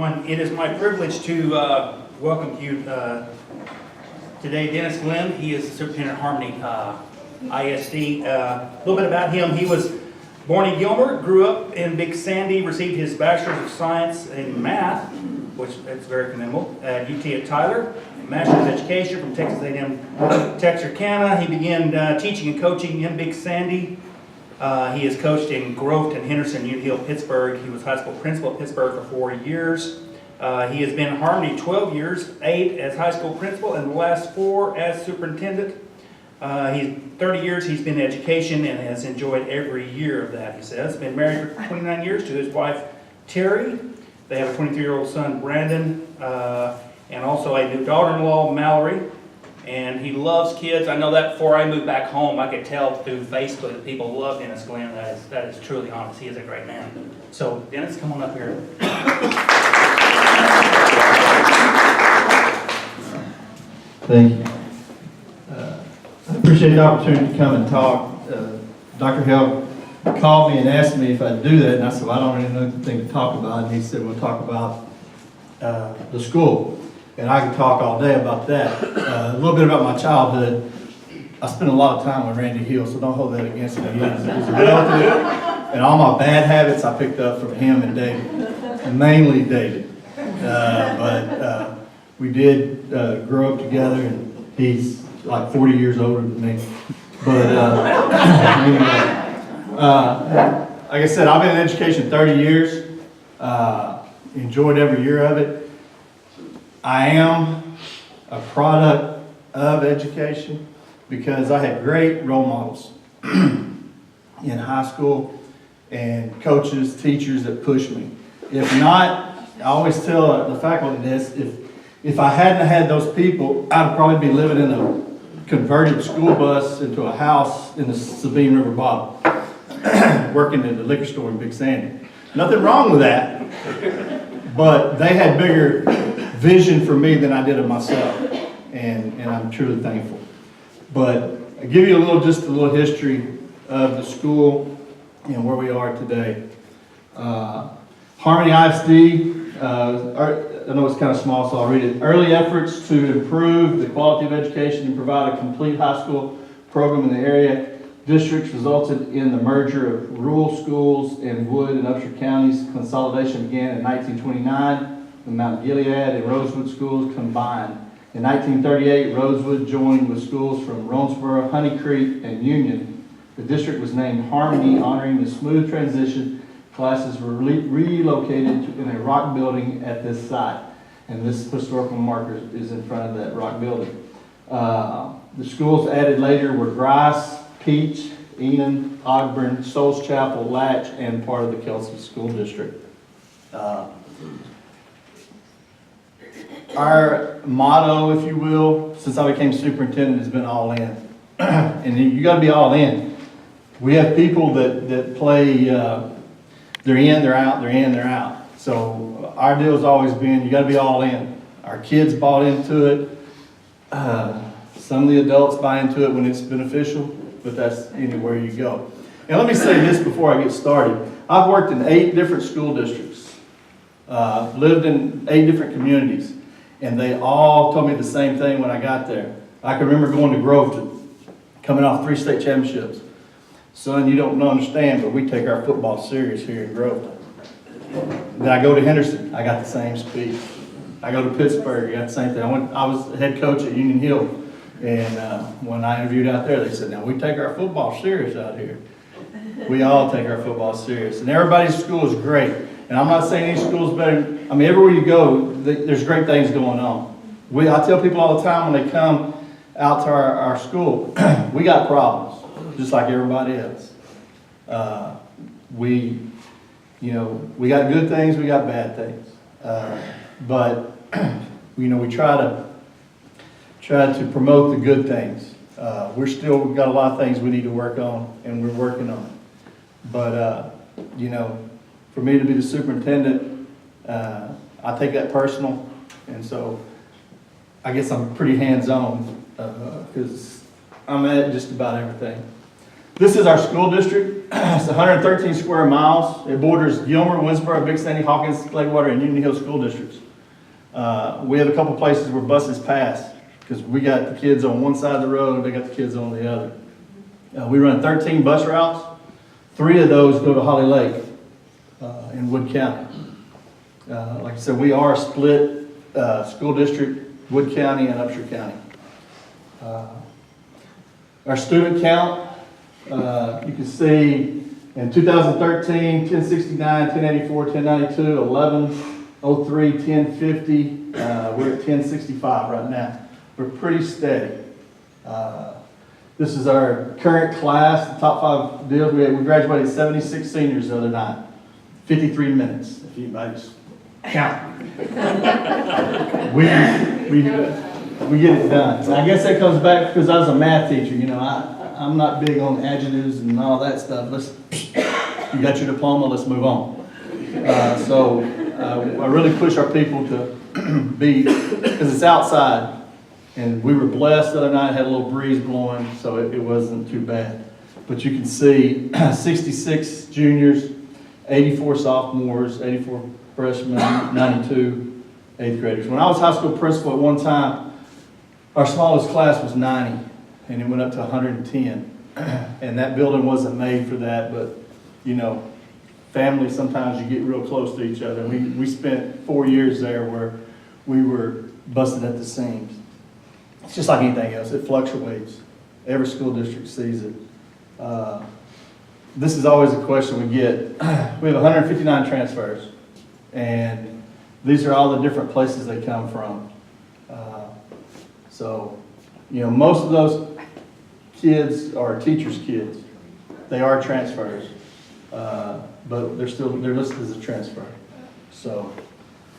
everyone. It is my privilege to welcome you today, Dennis Glenn. He is the Superintendent of Harmony ISD. A little bit about him. He was born in Gilmer, grew up in Big Sandy, received his Bachelor's of Science in Math, which is very commendable, at UT at Tyler, Master's of Education from Texas A&M Texarkana. He began teaching and coaching in Big Sandy. He has coached in Groveton, Henderson, Union Hill, Pittsburgh. He was high school principal at Pittsburgh for 4 years. He has been in Harmony 12 years, 8 as high school principal, and the last 4 as superintendent. He's 30 years he's been in education and has enjoyed every year of that, he says. Been married for 29 years to his wife, Terry. They have a 23-year-old son, Brandon, and also a new daughter-in-law, Mallory. And he loves kids. I know that before I moved back home, I could tell through Facebook that people love Dennis Glenn. That is truly honest. He is a great man. So, Dennis, come on up here. Thank you. I appreciate the opportunity to come and talk. Dr. Hill called me and asked me if I'd do that, and I said, well, I don't really know anything to talk about. And he said, we'll talk about the school. And I can talk all day about that. A little bit about my childhood. I spent a lot of time with Randy Hill, so don't hold that against me. He's a relative, and all my bad habits I picked up from him and David, mainly David. But we did grow up together, and he's like 40 years older than me. But anyway, like I said, I've been in education 30 years. Enjoyed every year of it. I am a product of education because I had great role models in high school and coaches, teachers that pushed me. If not, I always tell the faculty this, if I hadn't had those people, I'd probably be living in a converted school bus into a house in the Sabine River bottom, working at the liquor store in Big Sandy. Nothing wrong with that, but they had bigger vision for me than I did of myself, and I'm truly thankful. But I'll give you just a little history of the school and where we are today. Harmony ISD, I know it's kind of small, so I'll read it. Early efforts to improve the quality of education and provide a complete high school program in the area districts resulted in the merger of rural schools in Wood and Upshur counties. Consolidation began in 1929. The Mount Gilead and Rosewood schools combined. In 1938, Rosewood joined with schools from Ronesboro, Honey Creek, and Union. The district was named Harmony, honoring the smooth transition. Classes were relocated in a rock building at this site, and this historical marker is in front of that rock building. The schools added later were Grice, Peach, Enon, Ogburn, Souls Chapel, Latch, and part of the Kelsey School District. Our motto, if you will, since I became superintendent, has been all in. And you got to be all in. We have people that play, they're in, they're out, they're in, they're out. So our deal has always been, you got to be all in. Our kids bought into it. Some of the adults buy into it when it's beneficial, but that's anywhere you go. And let me say this before I get started. I've worked in 8 different school districts, lived in 8 different communities. And they all told me the same thing when I got there. I can remember going to Groveton, coming off 3 state championships. Son, you don't understand, but we take our football serious here in Groveton. Then I go to Henderson, I got the same speech. I go to Pittsburgh, I got the same thing. I was head coach at Union Hill, and when I interviewed out there, they said, now we take our football serious out here. We all take our football serious. And everybody's school is great. And I'm not saying any school's better. I mean, everywhere you go, there's great things going on. I tell people all the time when they come out to our school, we got problems, just like everybody else. We got good things, we got bad things. But we try to promote the good things. We've got a lot of things we need to work on, and we're working on it. But, for me to be the superintendent, I take that personal, and so I guess I'm pretty hands-on because I'm at just about everything. This is our school district. It's 113 square miles. It borders Gilmer, Winsboro, Big Sandy, Hawkins, Gladewater, and Union Hill school districts. We have a couple places where buses pass because we got the kids on one side of the road, they got the kids on the other. We run 13 bus routes. 3 of those go to Holly Lake in Wood County. Like I said, we are a split school district, Wood County and Upshur County. Our student count, you can see in 2013, 1069, 1084, 1092, 1103, 1050. We're at 1065 right now. We're pretty steady. This is our current class, the top 5 deals. We graduated 76 seniors the other night. 53 minutes, if anybody's counting. We get it done. So I guess that comes back because I was a math teacher. You know, I'm not big on adjectives and all that stuff. You got your diploma, let's move on. I really push our people to be, because it's outside. And we were blessed the other night, had a little breeze blowing, so it wasn't too bad. But you can see 66 juniors, 84 sophomores, 84 freshmen, 92 8th graders. When I was high school principal at one time, our smallest class was 90, and it went up to 110. And that building wasn't made for that, but, you know, family, sometimes you get real close to each other. We spent 4 years there where we were busted at the seams. It's just like anything else, it fluctuates. Every school district sees it. This is always a question we get. We have 159 transfers, and these are all the different places they come from. So, you know, most of those kids are teachers' kids. They are transfers, but they're listed as a transfer. So,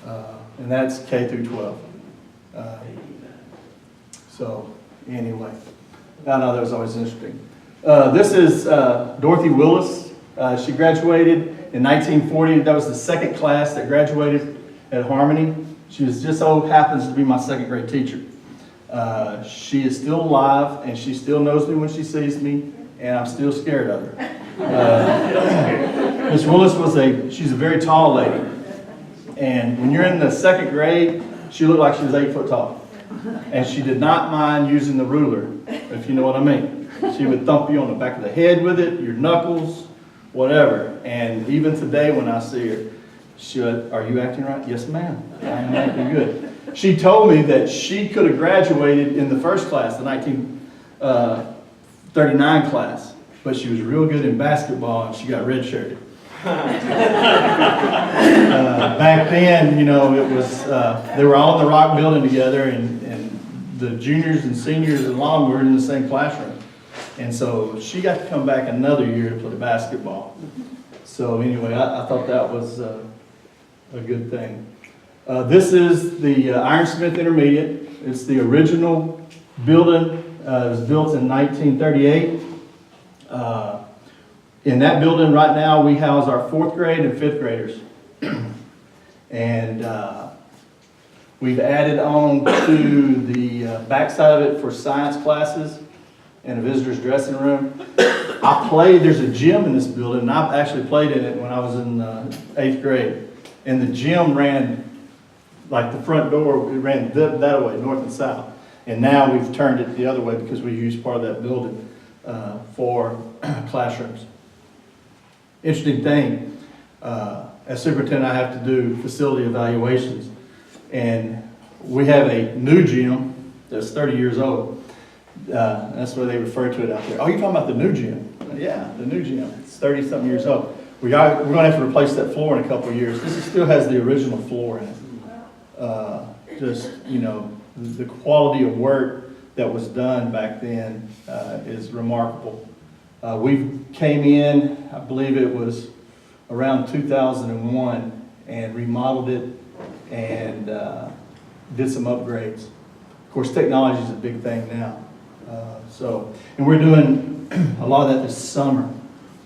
and that's K through 12. So, anyway, I know that was always interesting. This is Dorothy Willis. She graduated in 1940. That was the second class that graduated at Harmony. She just so happens to be my second grade teacher. She is still alive, and she still knows me when she sees me, and I'm still scared of her. Miss Willis she's a very tall lady. And when you're in the second grade, she looked like she was 8 foot tall. And she did not mind using the ruler, if you know what I mean. She would thump you on the back of the head with it, your knuckles, whatever. And even today when I see her, she would, "Are you acting right?" "Yes, ma'am, I'm acting good." She told me that she could have graduated in the first class, the 1939 class, but she was real good in basketball and she got redshirted. Back then, you know, it was, they were all in the Rock building together, and the juniors and seniors along were in the same classroom. And so she got to come back another year to play basketball. So anyway, I thought that was a good thing. This is the Ironsmith Intermediate. It's the original building. It was built in 1938. In that building right now, we house our 4th grade and 5th graders. And we've added on to the backside of it for science classes and a visitor's dressing room. There's a gym in this building, and I actually played in it when I was in 8th grade. And the gym ran, like the front door, it ran that way, north and south. And now we've turned it the other way because we use part of that building for classrooms. Interesting thing, as superintendent, I have to do facility evaluations. And we have a new gym that's 30 years old. That's where they refer to it out there. "Oh, you're talking about the new gym?" "Yeah, the new gym. It's 30-something years old. We're going to have to replace that floor in a couple of years. This still has the original floor in it. Just, you know, the quality of work that was done back then is remarkable. We came in, I believe it was around 2001, and remodeled it and did some upgrades. Of course, technology is a big thing now. And we're doing a lot of that this summer.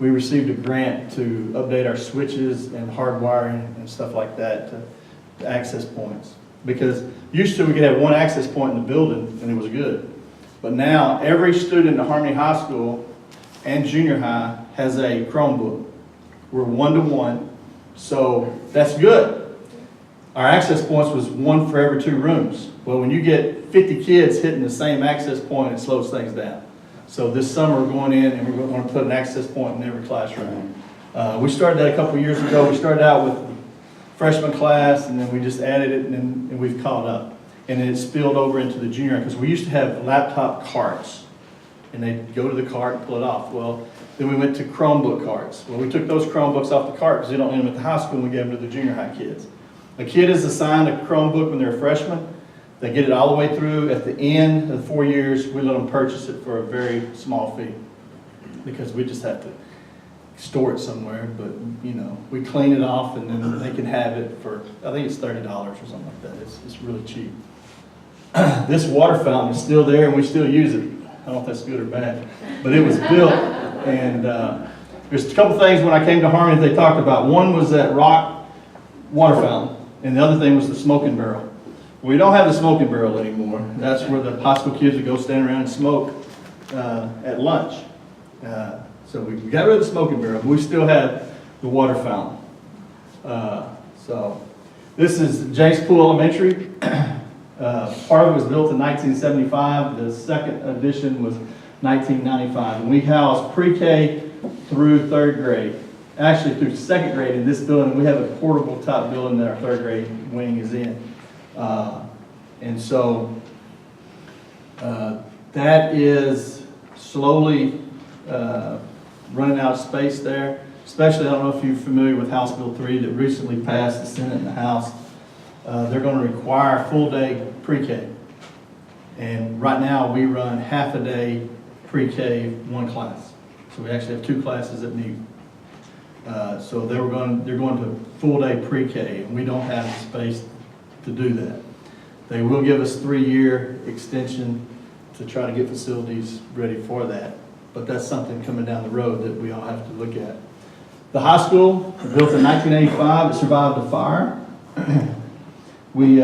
We received a grant to update our switches and hardwiring and stuff like that to access points. Because used to we could have one access point in the building and it was good. But now every student at Harmony High School and junior high has a Chromebook. We're 1-to-1, so that's good. Our access points was 1 for every 2 rooms. Well, when you get 50 kids hitting the same access point, it slows things down. So this summer, we're going in and we're going to put an access point in every classroom. We started that a couple years ago. We started out with freshman class, and then we just added it, and we've caught up. And then it spilled over into the junior, because we used to have laptop carts, and they'd go to the cart and pull it off. Well, then we went to Chromebook carts. Well, we took those Chromebooks off the cart because they don't need them at the high school, and we gave them to the junior high kids. A kid is assigned a Chromebook when they're a freshman. They get it all the way through. At the end of the 4 years, we let them purchase it for a very small fee, because we just have to store it somewhere. But, you know, we clean it off, and then they can have it for, I think it's $30 or something like that. It's really cheap. This water fountain is still there, and we still use it. I don't know if that's good or bad, but it was built. And there's a couple things when I came to Harmony they talked about. One was that rock water fountain, and the other thing was the smoking barrel. We don't have the smoking barrel anymore. That's where the high school kids would go stand around and smoke at lunch. So we got rid of the smoking barrel, but we still have the water fountain. So this is James Pool Elementary. Part of it was built in 1975. The second edition was 1995. And we house pre-K through 3rd grade. Actually, through 2nd grade in this building. We have a portable top building that our 3rd grade wing is in. And so that is slowly running out of space there. Especially, I don't know if you're familiar with House Bill 3 that recently passed the Senate and the House. They're going to require full-day pre-K. And right now, we run half a day pre-K, 1 class. So we actually have 2 classes at NEW. So they're going to full-day pre-K, and we don't have the space to do that. They will give us 3-year extension to try to get facilities ready for that. But that's something coming down the road that we all have to look at. The high school, built in 1985, it survived a fire. We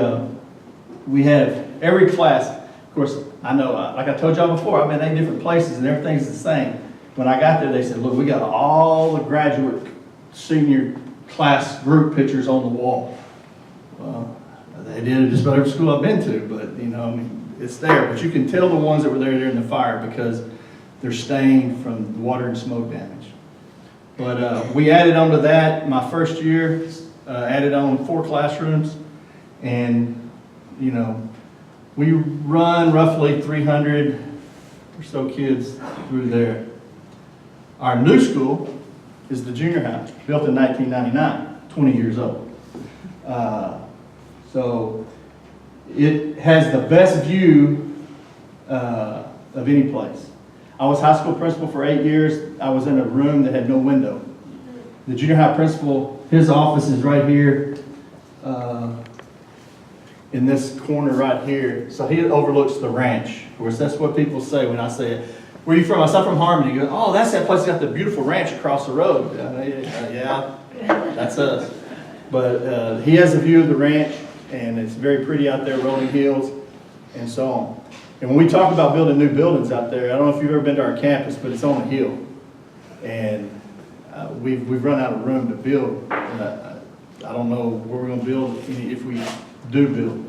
have every class, of course, I know, like I told y'all before, I've been in different places and everything's the same. When I got there, they said, look, we got all the graduate senior class group pictures on the wall. Well, they did it just about every school I've been to, but you know, I mean, it's there. But you can tell the ones that were there during the fire because they're stained from the water and smoke damage. But we added on to that my first year, added on 4 classrooms, and you know, we run roughly 300 or so kids through there. Our new school is the junior high, built in 1999, 20 years old. So it has the best view of any place. I was high school principal for 8 years. I was in a room that had no window. The junior high principal, his office is right here in this corner right here. So he overlooks the ranch. Of course, that's what people say when I say it. Where are you from? I said, I'm from Harmony. You go, oh, that's that place that got the beautiful ranch across the road. Yeah, that's us. But he has a view of the ranch, and it's very pretty out there, rolling hills, and so on. And when we talk about building new buildings out there, I don't know if you've ever been to our campus, but it's on a hill. And we've run out of room to build. I don't know where we're going to build if we do build.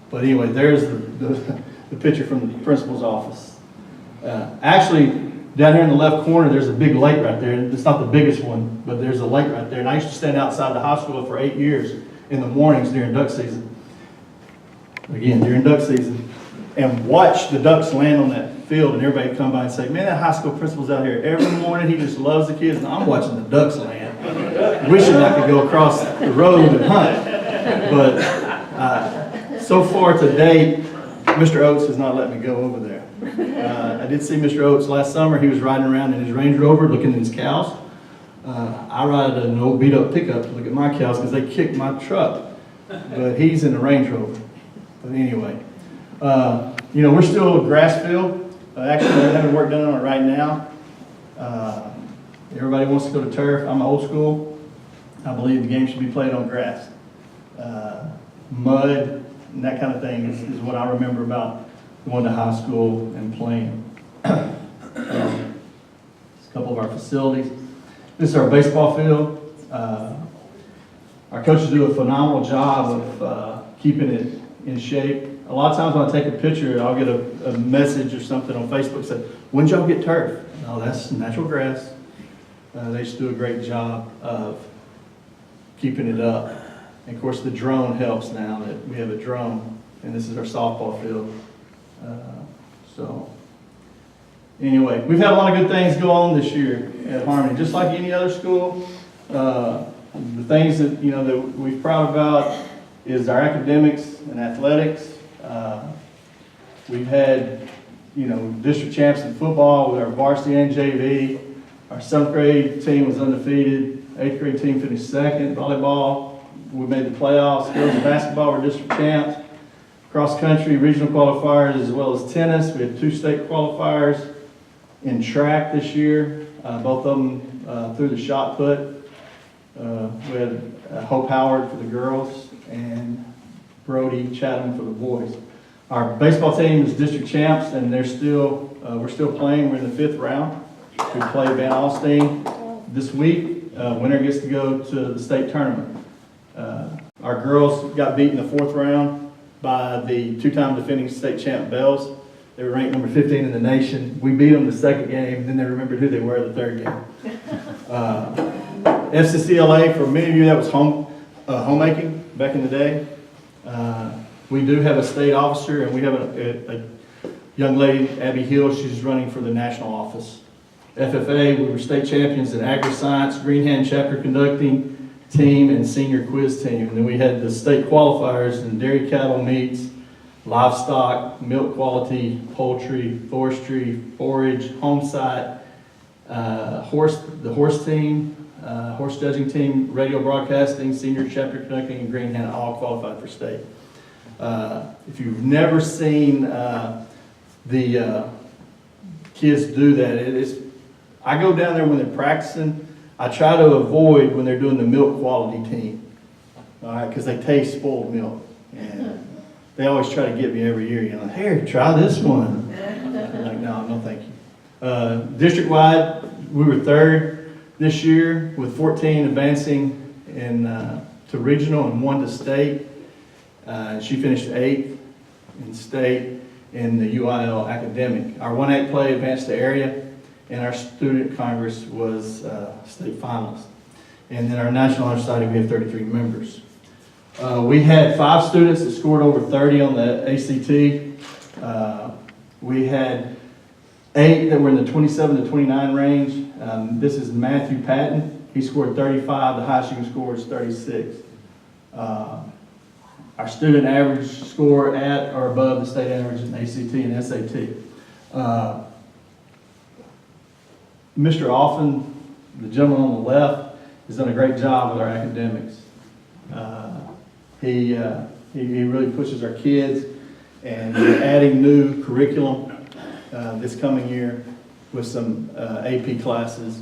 But anyway, there's the picture from the principal's office. Actually, down here in the left corner, there's a big lake right there. It's not the biggest one, but there's a lake right there. And I used to stand outside the hospital for 8 years in the mornings during duck season. Again, during duck season. And watch the ducks land on that field, and everybody come by and say, man, that high school principal's out here every morning. He just loves the kids. And I'm watching the ducks land, wishing I could go across the road and hunt. But so far to date, Mr. Oates has not let me go over there. I did see Mr. Oates last summer. He was riding around in his Range Rover looking at his cows. I ride an old beat-up pickup to look at my cows because they kicked my truck. But he's in a Range Rover. But anyway, you know, we're still a grass field. Actually, we're having work done on it right now. Everybody wants to go to turf. I'm old school. I believe the game should be played on grass. Mud and that kind of thing is what I remember about going to high school and playing. a couple of our facilities. This is our baseball field. Our coaches do a phenomenal job of keeping it in shape. A lot of times when I take a picture, I'll get a message or something on Facebook that says, "When did y'all get turf?" No, that's natural grass. They just do a great job of keeping it up. And of course, the drone helps now that we have a drone, and this is our softball field. So anyway, we've had a lot of good things go on this year at Harmony, just like any other school. The things that that we're proud about is our academics and athletics. We've had district champs in football with our varsity and JV. Our 7th grade team was undefeated. 8th grade team finished second. Volleyball, we made the playoffs. Girls basketball were district champs. Cross country, regional qualifiers, as well as tennis. We had 2 state qualifiers in track this year. Both of them through the shot put. We had Hope Howard for the girls and Brody Chatham for the boys. Our baseball team is district champs, and we're still playing. We're in the 5th round. We play Van Alstyne this week. Winner gets to go to the state tournament. Our girls got beat in the 4th round by the 2-time defending state champ Bells. They were ranked number 15 in the nation. We beat them the 2nd game, then they remembered who they were the 3rd game. FCCLA, for many of you, that was homemaking back in the day. We do have a state officer, and we have a young lady, Abby Hill. She's running for the national office. FFA, we were state champions in agri-science, green hand chapter conducting team, and senior quiz team. And then we had the state qualifiers in dairy cattle meats, livestock, milk quality, poultry, forestry, forage, home site, the horse team, horse judging team, radio broadcasting, senior chapter conducting, and green hand all qualified for state. If you've never seen the kids do that, I go down there when they're practicing. I try to avoid when they're doing the milk quality team, all right, because they taste spoiled milk. And they always try to get me every year. Here, try this one. I'm like, no, thank you. District-wide, we were 3rd this year with 14 advancing to regional and 1 to state. She finished 8th in state in the UIL academic. Our 1A play advanced to area, and our student congress was state finalist. And then our National Honor Society, we have 33 members. We had 5 students that scored over 30 on the ACT. We had 8 that were in the 27 to 29 range. This is Matthew Patton. He scored 35. The highest you can score is 36. Our student average score at or above the state average in ACT and SAT. Mr. Offen, the gentleman on the left, has done a great job with our academics. He really pushes our kids, and we're adding new curriculum this coming year with some AP classes,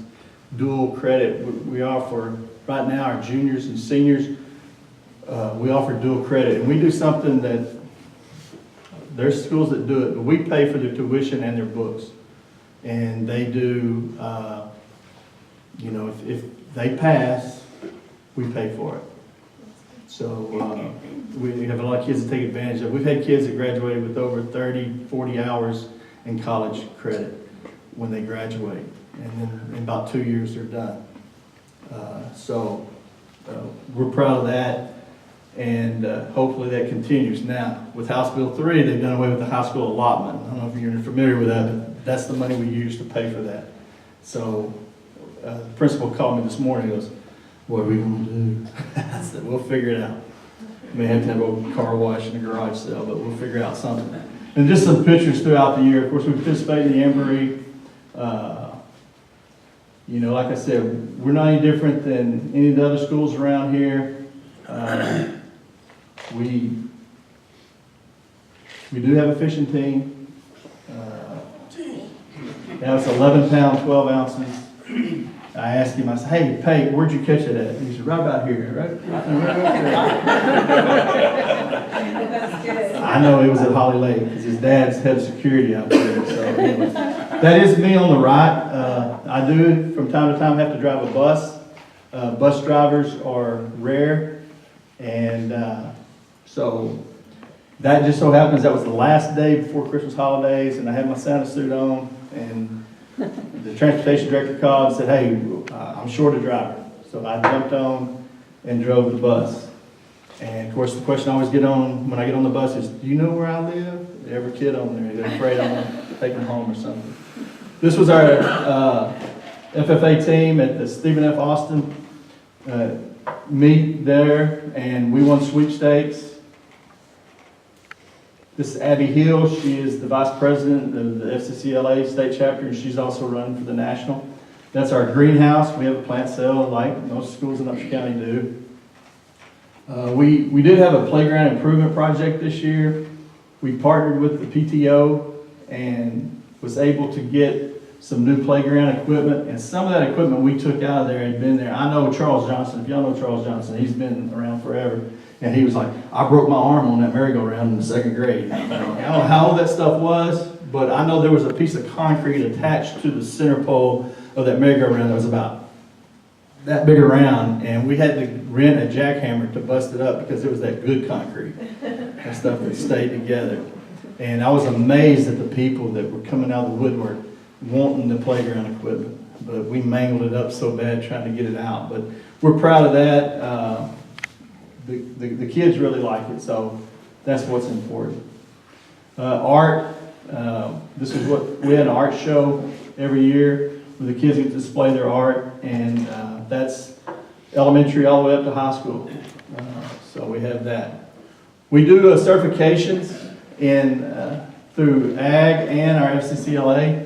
dual credit. We offer, right now, our juniors and seniors, we offer dual credit. And we do something that, there's schools that do it, but we pay for their tuition and their books. And they do, if they pass, we pay for it. So we have a lot of kids that take advantage of it. We've had kids that graduated with over 30, 40 hours in college credit when they graduate. And then in about 2 years, they're done. We're proud of that. And hopefully that continues. Now, with House Bill 3, they've done away with the high school allotment. I don't know if you're familiar with that, but that's the money we use to pay for that. So the principal called me this morning and goes, "What are we going to do?" I said, "We'll figure it out. We may have to have a car wash and a garage sale, but we'll figure out something." And just some pictures throughout the year. Of course, we participate in the Jamboree. Like I said, we're not any different than any of the other schools around here. We do have a fishing team. Now it's 11 pounds, 12 ounces. I asked him, I said, "Hey, Pate, where'd you catch it at?" And he said, "Right about here, right That's good. I know it was at Holly Lake because his dad's head of security out there. So anyway, that is me on the right. I do from time to time have to drive a bus. Bus drivers are rare, and so that just so happens that was the last day before Christmas holidays, and I had my Santa suit on, and the transportation director called and said, hey, I'm short a driver. So I jumped on and drove the bus. And of course, the question I always get on when I get on the bus is, do you know where I live? Every kid on there, they're afraid I'm going to take them home or something. This was our FFA team at the Stephen F. Austin meet there, and we won sweepstakes. This is Abby Hill. She is the vice president of the FCCLA state chapter, and she's also running for the national. That's our greenhouse. We have a plant sale like most schools in Upshur County do. We did have a playground improvement project this year. We partnered with the PTO and was able to get some new playground equipment, and some of that equipment we took out of there had been there. I know Charles Johnson. If y'all know Charles Johnson, he's been around forever. And he was like, I broke my arm on that merry-go-round in the second grade. I don't know how old that stuff was, but I know there was a piece of concrete attached to the center pole of that merry-go-round that was about that big around, and we had to rent a jackhammer to bust it up because it was that good concrete and stuff that stayed together. And I was amazed at the people that were coming out of the woodwork wanting the playground equipment, but we mangled it up so bad trying to get it out. But we're proud of that. The kids really like it, so that's what's important. Art, this is what, we had an art show every year where the kids get to display their art, and that's elementary all the way up to high school. So we have that. We do certifications in through Ag and our FCCLA.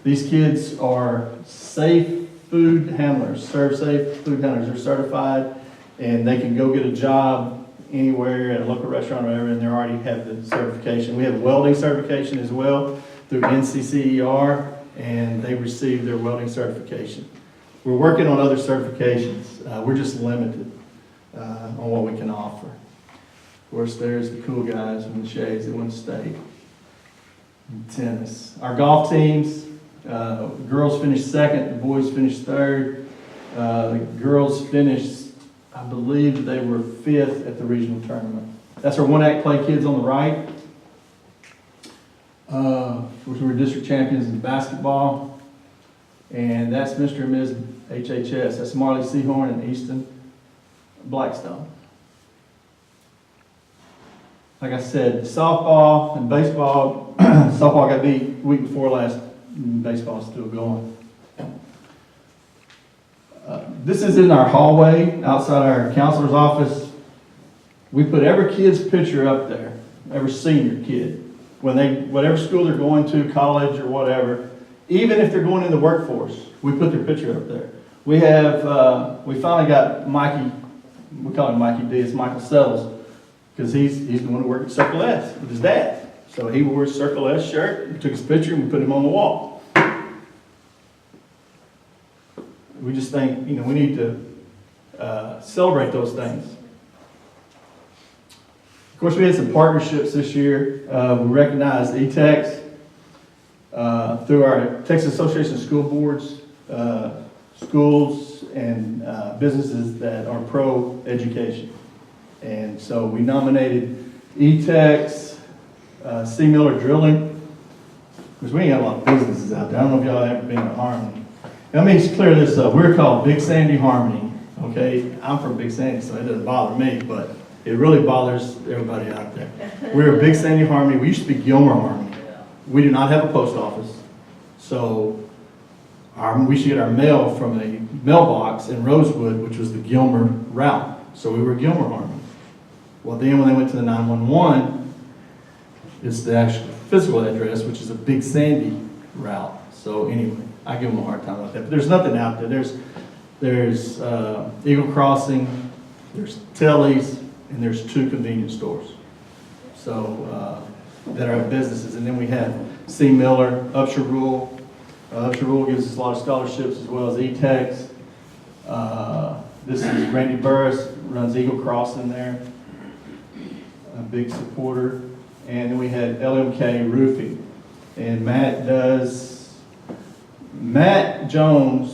These kids are safe food handlers, serve safe food handlers. They're certified, and they can go get a job anywhere at a local restaurant or whatever, and they already have the certification. We have welding certification as well through NCCER, and they receive their welding certification. We're working on other certifications. We're just limited on what we can offer. Of course, there's the cool guys in the shades that win state. And tennis. Our golf teams, girls finished second, the boys finished third. The girls finished, I believe they were fifth at the regional tournament. That's our one-act play kids on the right. We were district champions in basketball. And that's Mr. and Ms. HHS. That's Marley Seahorn and Easton Blackstone. Like I said, softball and baseball, softball got beat week before last, baseball's still going. This is in our hallway outside our counselor's office. We put every kid's picture up there, every senior kid. Whatever school they're going to, college or whatever, even if they're going in the workforce, we put their picture up there. We have, we finally got Mikey, we call him Mikey D, it's Michael Settles, because he's the one who worked at Circle S with his dad. So he wore his Circle S shirt, we took his picture and we put him on the wall. We just think, we need to celebrate those things. Of course, we had some partnerships this year. We recognized ETEX through our Texas Association of School Boards, schools and businesses that are pro-education. And so we nominated ETEX, C. Miller Drilling, because we ain't got a lot of businesses out there. I don't know if y'all have ever been to Harmony. Let me clear this up. We're called Big Sandy Harmony, okay? I'm from Big Sandy, so it doesn't bother me, but it really bothers everybody out there. We're Big Sandy Harmony. We used to be Gilmer Harmony. We do not have a post office, so we should get our mail from a mailbox in Rosewood, which was the Gilmer route. So we were Gilmer Harmony. Well, then when they went to the 911, it's the actual physical address, which is a Big Sandy route. So anyway, I give them a hard time about that. But there's nothing out there. There's Eagle Crossing, there's Telly's, and there's 2 convenience stores. So that are businesses. And then we have C. Miller, Upshur Rural. Upshur Rural gives us a lot of scholarships as well as ETEX. This is Randy Burris, runs Eagle Crossing there. A big supporter. And then we had LMK Roofing. And Matt does Matt Jones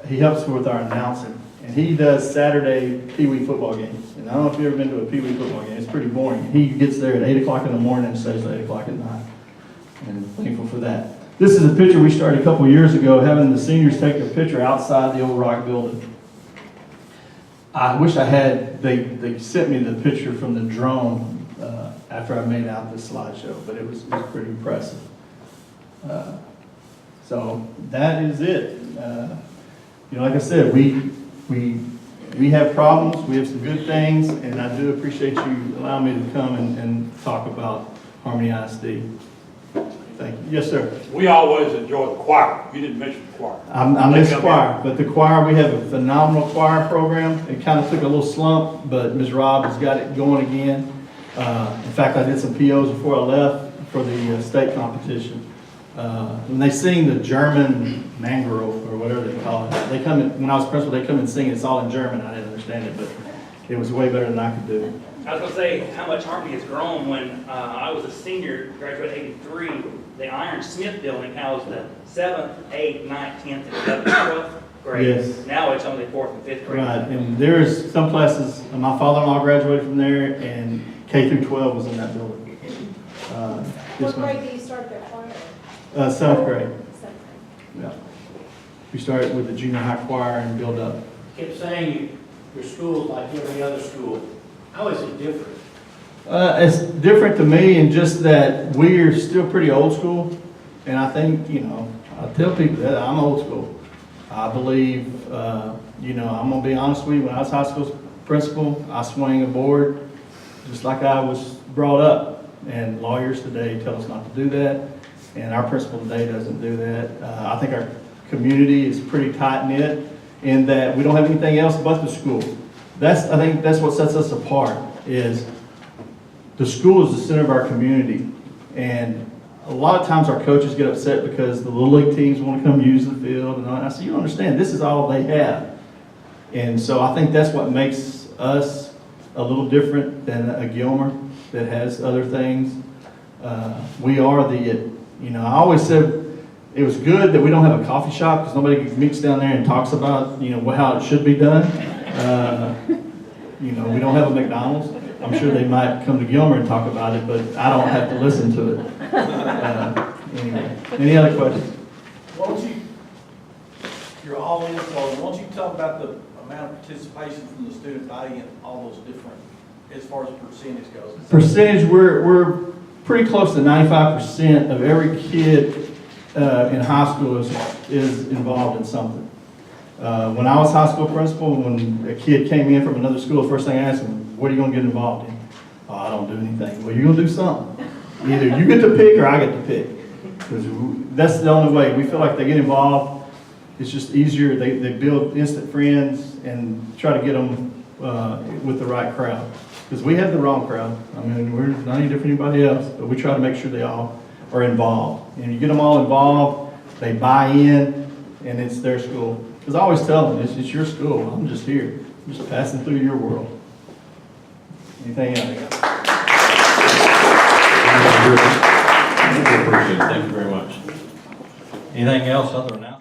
he helps with our announcing, and he does Saturday Pee Wee football games. And I don't know if you've ever been to a Pee Wee football game, it's pretty boring. He gets there at 8 o'clock in the morning and stays at 8 o'clock at night. And thankful for that. This is a picture we started a couple years ago, having the seniors take a picture outside the old rock building. I wish I had, they sent me the picture from the drone after I made out this slideshow, but it was pretty impressive. So that is it. Like I said, we have problems, we have some good things, and I do appreciate you allowing me to come and talk about Harmony ISD. Thank you. Yes, sir. We always enjoy the choir. You didn't mention the choir. I miss choir, but the choir, we have a phenomenal choir program. It kind of took a little slump, but Ms. Robb has got it going again. In fact, I did some POs before I left for the state competition. When they sing the German mangrove, or whatever they call it, they come in, when I was principal, they come and sing, it's all in German. I didn't understand it, but it was way better than I could do. I was going to say how much Harmony has grown. When I was a senior, graduated '83, the Iron Smith building housed the 7th, 8th, 9th, 10th, and 11th, 12th grade. Yes. Now it's only 4th and 5th grade. Right, and there's some classes, my father-in-law graduated from there, and K through 12 was in that building. What grade do you start that choir? 7th grade, Seventh. yeah. We started with the junior high choir and build up. Kept saying your school's like every other school. How is it different? It's different to me in just that we're still pretty old school, and I think, I tell people that I'm old school. I believe, I'm gonna be honest with you, when I was high school principal, I swung a board just like I was brought up, and lawyers today tell us not to do that, and our principal today doesn't do that. I think our community is pretty tight-knit in that we don't have anything else but the school. I think that's what sets us apart, is the school is the center of our community. And a lot of times our coaches get upset because the little league teams want to come use the field. And I said, you don't understand, this is all they have. And so I think that's what makes us a little different than a Gilmer that has other things. We are I always said it was good that we don't have a coffee shop because nobody meets down there and talks about, how it should be done. We don't have a McDonald's. I'm sure they might come to Gilmer and talk about it, but I don't have to listen to it. Anyway, any other questions? You're all in, so won't you talk about the amount of participation from the student body and all those different, as far as percentage goes? Percentage, we're pretty close to 95% of every kid in high school is involved in something. When I was high school principal, when a kid came in from another school, the first thing I asked him, what are you going to get involved in? Oh, I don't do anything. Well, you're going to do something. Either you get to pick or I get to pick. Because that's the only way. We feel like they get involved. It's just easier. They build instant friends and try to get them with the right crowd. Because we have the wrong crowd. I mean, we're not any different than anybody else, but we try to make sure they all are involved. And you get them all involved, they buy in, and it's their school. Because I always tell them, it's your school. I'm just here. I'm just passing through your world. Anything else? Thank you very much. Anything else other than that?